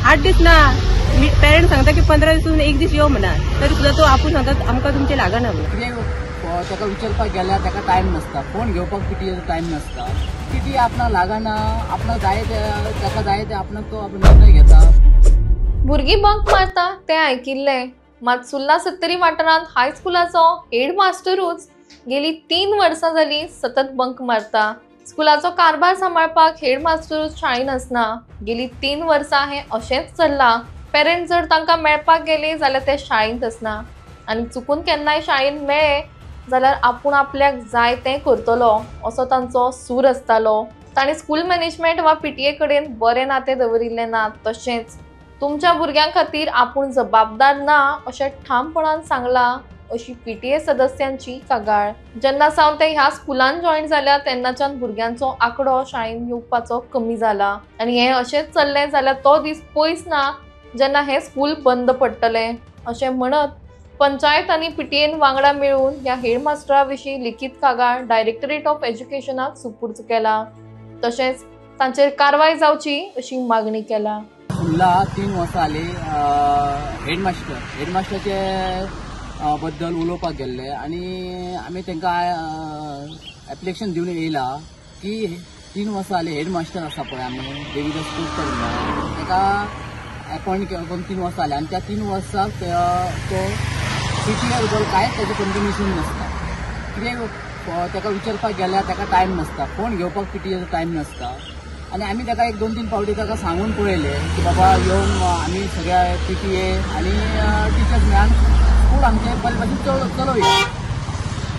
8 दीस ना पेरेंट्स सांगता की 15 दिसून 1 दीस यो म्हणा तरी सुद्धा तो आपूण सांगता आमकां तुमचे लागना म्हणून ताका विचारपाक गेल्यार ताका टायम नसता, फोन घेवपाक पीटीएचो टायम नसता. पीटी आपणाक लागना, आपणाक जाय ताका जाय ते आपणाक तो निर्णय घेता. भुरगीं बंक मारता ते आयकिल्ले, मात सुर्ला सत्तरी वाठारांत हायस्कुलाचो हेडमास्टरूच गेली 3 वर्सां जाली सतत बंक मारता. स्कुलाचो कारभार सांबाळपाक हेडमास्टरूच शाळेन आसना. गेली 3 वर्सां हे अशेंच चल्लां. पेरेंट्स जर तांकां मेळपाक गेले जाल्यार ते शाळेंत आसना आनी चुकून केन्नाय शाळेंत मेळ्ळे जाल्यार आपूण आपल्याक जाय तें करतलो असो तांचो सूर आसतालो. तांणी स्कूल मॅनेजमेंट वा पीटीए कडेन बरें नातें दवरिल्लें ना. तशेंच तुमच्या भुरग्यां खातीर आपूण जबाबदार ना अशें ठामपणान सांगलां अशी पीटीए सदस्यांची कागाळ. जेन्ना सावन ते ह्या स्कुलान जॉईन जाल्या तेन्नाच्यान भुरग्यांचो आंकडो शाळेंत येवपाचो कमी जाला आनी हें अशेंच चल्लें जाल्यार तो दीस पयस ना जेन्ना हें स्कूल बंद पडटलें अशें म्हणत पंचायत आनी पीटीएन वांगडा मेळून ह्या हेडमास्टरा विशीं लिखीत कागाळ डायरेक्टरेट ऑफ एज्युकेशनाक सुपूर्द केला. तशेंच तांचेर कारवाय जावची अशी मागणी केला. सुर्ला 3 वर्सां जाली हेडमास्टराचे बद्दल उलोवपाक गेल्ले आनी आमी तांकां एप्लिकेशन दिवन येयला की 3 वर्सां जाली हेडमास्टर आसा पळय आमी देवीदास स्कूल ताका अपॉइंट करून 3 वर्सां जाली आनी त्या 3 वर्सांक तो पीटीए बद्दल कांयच ताजें कंटिन्युएशन नसता. कितें ताका विचारपाक गेल्यार ताका टायम नसता, फोन घेवपाक पीटीएचो टायम नसता. आनी आमी ताका 1-2-3 फावटी ताका सांगून पळयले की बाबा येवन आमी सगळ्या पीटीए आनी टिचर्स मेळून स्कूल आमचे बरे भाशेन चलोवया.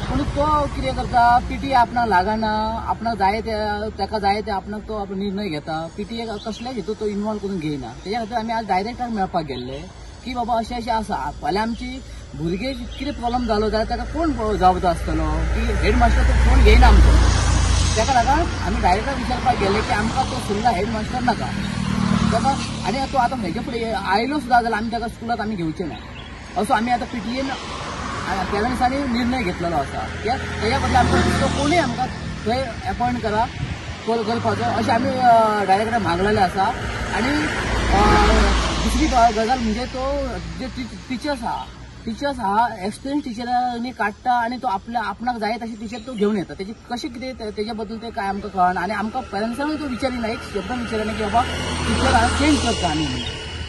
पूण तो कितें करता, पीटीए आपणाक लागना, आपणाक जाय ते ताका जाय ते आपणाक तो निर्णय घेता. पीटीए कसल्याच हितून तो इन्वॉल्व करून घेयना. तेज्या खातीर आमी आज डायरेक्टराक मेळपाक गेल्ले की बाबा अशें अशें आसा, फाल्यां आमची भुरगे कितें प्रॉब्लम जालो जाल्यार ताका कोण जबाबदार आसतलो की हेडमास्टर तो फोन घेयना आमचो. ताका लागून आमी डायरेक्टराक विचारपाक गेले की आमकां तो सुर्ला हेडमास्टर नाका ताका आनी तो आतां हेजे फुडें आयलो सुद्दां जाल्यार आमी ताका स्कुलांत आमी घेवचे ना असो आमी आतां पीटीएन पेरंट्सांनी निर्णय घेतलेलो आसा. तेज्या बद्दल आमकां तो कोणूय आमकां थंय अपॉइंट करपाचो अशें आमी डायरेक्टराक मागलेलें आसा. आनी दुसरी गजाल म्हणजे तो जे टिचर्स आहा एक्सपिरियन्स टिचरांनी काडटा आनी तो आपणाक जाय तशी टिचर तो घेवन येता. तेजी कशें कितें तेजे बद्दल ते काय आमकां कळना आनी आमकां पेरंट्सांकूय तो विचारिना, एक शब्द विचारिना की बाबा टिचर चेंज करता आमी.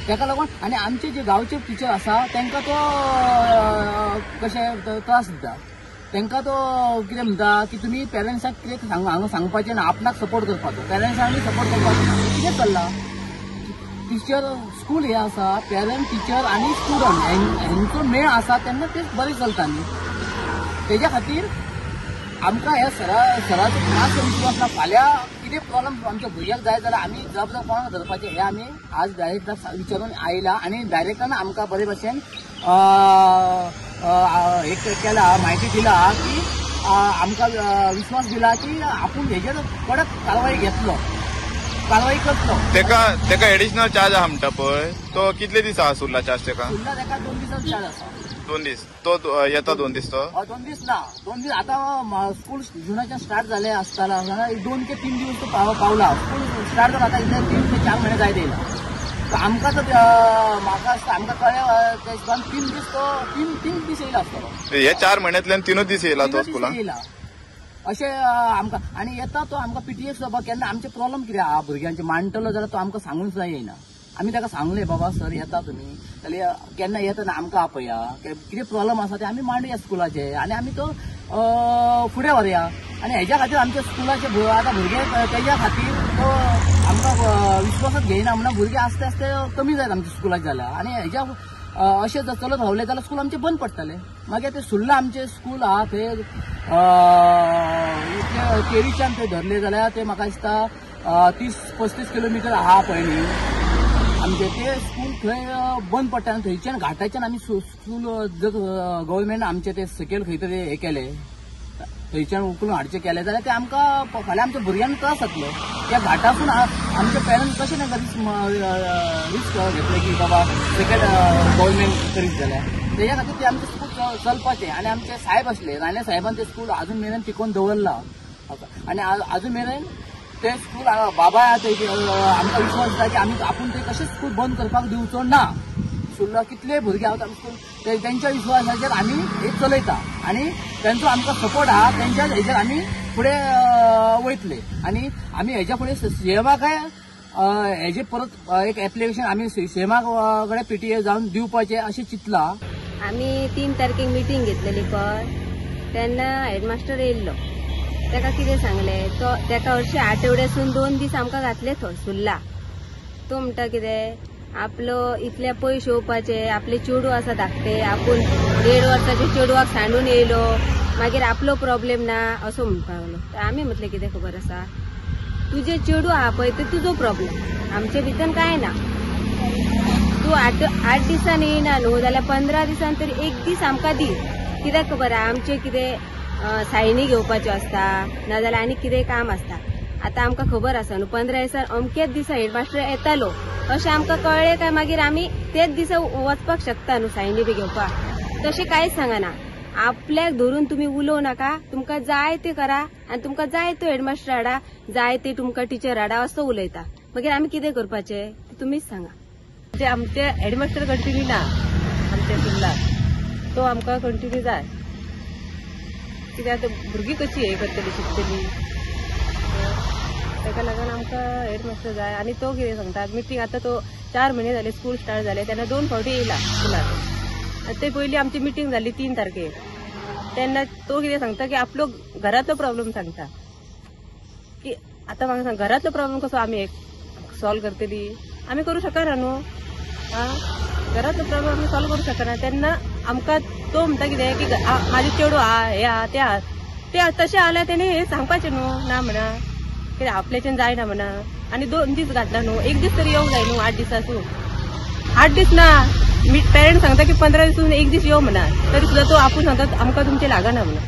ताका लागून आनी आमचे जे गांवचे टिचर आसा तांकां तो कशें त्रास दिता. तांकां तो कितें म्हणटा की तुमी पेरंट्सांक कितें हांगा सांगपाचें ना, आपणाक सपोर्ट करपाचो, पेरंट्सांनी सपोर्ट करपाचो. कितें चल्लां टिचर स्कूल हे आसा, पेरंट टिचर आनी स्टुडंट हेंचो मेळ आसा तेन्ना तें बरें चलता न्ही. तेज्या खातीर आमकां ह्या सराचो मातसो विश्वास ना. फाल्यां कितें प्रॉब्लम आमच्या भुरग्याक जाय जाल्यार आमी जबाबदार कोणाक धरपाचें हें आमी आज डायरेक्टराक विचारून आयला आनी डायरेक्टरान आमकां बरे भशेन एक केला, म्हायती दिला की आमकां विश्वास दिला की आपूण हेजेर कडक कारवाय घेतलो, कारवाई करतलो. तेका एडिशनल चार्ज आहा म्हणटा पळय तो कितले दीस आहा सुर्ला चार्ज तेका? सुर्ला ताका 2 दिसाचो चार्ज आसा. 2 दीस तो येता 2 दीस तो 2 दीस ना 2 दीस आतां स्कूल जुनाच्यान स्टार्ट जालें आसताला 2 ते 3 दिवस तो पावला. स्कूल स्टार्ट जाता आतां 3 ते 4 म्हयने जायत येयला. आमकां तर म्हाका आमकां कळ्ळें ते 3 दीस येयला आसतलो. हे 4 म्हयन्यांतल्यान 3 दीस येयला तो स्कुलान येयला अशें आमकां. आनी येता तो आमकां पीटीए सुद्दां केन्ना आमचे प्रॉब्लम कितें आहा भुरग्यांचे मांडटलो जाल्यार तो आमकां सांगून सुद्दां येयना. आमी ताका सांगलें बाबा सर येता तुमी जाल्यार केन्ना येता ना आमकां आपया, कितें प्रॉब्लम आसा ते आमी मांडुया स्कुलाचे आनी आमी तो फुडें व्हरया. आनी हेज्या खातीर आमच्या स्कुलाचे आतां भुरगे तेज्या खातीर तो आमकां विश्वासात घेयना म्हणून भुरगे आस्ते आस्ते कमी जायत आमच्या स्कुलाचे जाल्यार. आनी हेज्या अशें जर चलत रावलें जाल्यार स्कूल आमचे बंद पडटले. मागीर ते सुर्ला आमचे स्कूल आहा थंय केरीच्यान थंय धरले जाल्यार ते म्हाका दिसता 30-35 किलोमिटर आहा पळय न्ही आमचे ते स्कूल थंय बंद पडटा. आनी थंयच्यान घाटाच्यान आमी स्कूल जर गव्हर्मेंट आमचे ते सकयल खंय तरी हे केले थंयच्यान उखलून हाडचे केले जाल्यार ते आमकां फाल्यां आमच्या भुरग्यांक त्रास जातलो. त्या घाटासून आमचे पेरंट्स कशें ना रिस्क घेतले की बाबा सेकेंड गव्हर्मेंट करीत जाल्यार तेज्या खातीर ते आमचे स्कूल चलपाचें. आनी आमचे साहेब आसले राणे साहेबान ते स्कूल अजून मेरेन टिकोवन दवरला. आनी अजून मेरेन ते स्कूल बाबा आमकां विश्वास दिता की आपूण ते कशें स्कूल बंद करपाक दिवचो ना. सुल्ला कितले भुरगे हांव स्कूल त्यांच्या विश्वासाचेर आमी हे चलयता आनी त्यांचो आमकां सपोर्ट आहा त्यांच्या हेचेर आमी फुडें वयतले. आनी आमी हेच्या फुडें सीएमाकाय हेजे परत एक एप्लिकेशन आमी सीएमा कडेन पीटीए जावन दिवपाचें अशें चिंतलां. आमी 3 तारखेक मिटींग घेतलेली पण तेन्ना हेडमास्टर येयल्लो. तेका कितें सांगलें तो तेका हरशीं आठवड्यासून 2 दीस आमकां घातले थंय सुल्ला. तो म्हणटा कितें आपलो इतले पयशे येवपाचे आपले चेडू आसा धाकटे आपूण 1.5 वर्साचे चेडवाक सांडून येयलो मागीर आपलो प्रॉब्लेम ना असो म्हणपाक लागलो. आमी म्हटलें कितें खबर आसा तुजे चेडू आहा पळय ते तुजो प्रॉब्लेम आमचे भितर काय ना. तूं 8 दिसान येयना न्हू जाल्यार 15 दिसान तरी 1 दीस आमकां दी. कित्याक खबर आहा आमचे कितें सायनी घेवपाच्यो आसता नाजाल्यार आनी कितें काम आसता. आतां आमकां खबर आसा न्हू 15 दिसान अमकेच दिसा हेडमास्टर येतालो अशें आमकां कळ्ळें काय मागीर आमी तेच दिसा वचपाक शकता न्हू सायनी बी घेवपाक. तशें कांयच सांगना. आपल्याक धरून तुमी उलोव नाका. तुमकां जाय तें करा आनी तुमकां जाय तो हेडमास्टर हाडा जाय ते तुमकां टिचर हाडा असो उलयता. मागीर आमी कितें करपाचें तुमीच सांगा. ते आमचे हेडमास्टर कंटिन्यू ना आमच्या स्कुलाक तो आमकां कंटिन्यू जाय. कित्याक भुरगीं कशी हे करतली शिकतली ताका लागून आमकां हेडमास्टर जाय. आनी तो कितें सांगता मिटींग आतां तो 4 म्हयने जाले स्कूल स्टार्ट जाले तेन्ना 2 फावटी येयला स्कुलाक. ते पयलीं आमची मिटींग जाली 3 तारखेक तेन्ना तो कितें सांगता की आपलो घरातलो प्रॉब्लेम सांगता की आतां म्हाका सांग घरातलो प्रॉब्लेम कसो आमी सॉल्व करतली. आमी करूं शकना न्हू. घरातलो प्रॉब्लेम आमी सॉल्व करूं शकना. तेन्ना आमकां तो म्हणटा कितें की म्हाजे चेडू आहा हे आहा ते आहा ते तशें जाल्यार तेणी हे सांगपाचें न्हू ना म्हणा कितें आपल्याच्यान जायना म्हणा. आनी 2 दीस घातला न्हू 1 दीस तरी येवंक जाय न्हू 8 दिसासून. 8 दीस ना पेरेंट्स सांगता की 15 दिसून 1 दीस येवं म्हणा तरी सुद्दां तो आपूण सांगता आमकां तुमचे लागना म्हणा.